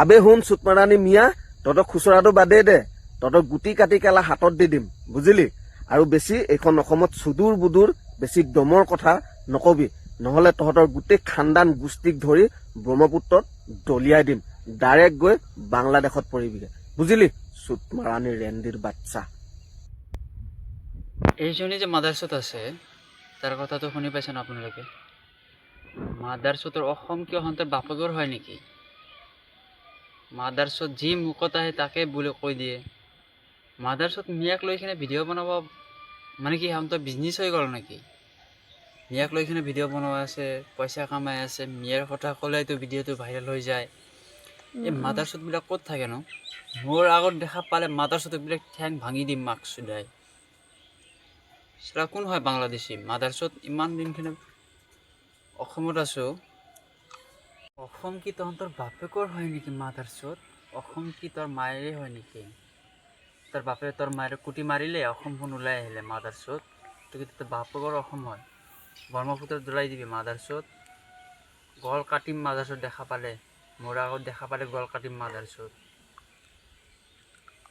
আবে শুন চুটমাৰাণী মিয়া, তহঁতৰ খুচৰাটো বাদেই দে, তহঁতৰ গুটি কাটি কেলা হাতত দি দিম, বুজিলি? আৰু বেছি এইখন অসমত চুদুৰ বুদুৰ বেছি দমৰ কথা নকবি, নহলে তহঁতৰ গোটেই খানদান গোষ্ঠীক ধৰি ব্ৰহ্মপুত্ৰত দলিয়াই দিম, ডাইৰেক্ট গৈ বাংলাদেশত পৰিবিগে, বুজিলি? চুটমাৰাণী ৰেণ্ডিৰ বাচ্চা। এইজনী যে মাদাৰচোত আছে তাৰ কথাটো শুনি পাইছে ন আপোনালোকে? মাদাৰচোতৰ অসম কিয় সিহঁতৰ বাপেকৰ হয় নেকি? মাদাৰচোত যি মুখত আহে তাকে বুলি কৈ দিয়ে। মাদাৰচোত মিয়াক লৈ কিনে ভিডিঅ' বনাব মানে কি সিহঁতৰ বিজনেছ হৈ গ'ল নেকি? মিয়াক লৈ কিনে ভিডিঅ' বনোৱা আছে, পইচা কামাই আছে, মিয়াৰ কথা ক'লেতো ভিডিঅ'টো ভাইৰেল হৈ যায়। এই মাদাৰচোতবিলাক ক'ত থাকে ন? মোৰ আগত দেখা পালে মাদাৰচোতবিলাক ঠেং ভাঙি দিম মাক চুদাই। সেটা কোন হয় বাংলাদেশী? মাদাৰচোত ইমান দিনখিনি অসমত আছোঁ, অসম কি তহঁতৰ বাপেকৰ হয় নেকি? মাদাৰচোত অসম কি তোৰ মায়েৰে হয় নেকি? তোৰ বাপে তোৰ মায়েৰ কুটি মাৰিলে অসমখন ওলাই আহিলে। মাদাৰচোত তোৰ তোৰ বাপেকৰ অসম হয়, ব্ৰহ্মপুত্ৰত জ্বলাই দিবি মাদাৰচোত। গল কাটিম মাদাৰচোত দেখা পালে, মোৰ আগত দেখা পালে গল কাটিম মাদাৰচোত।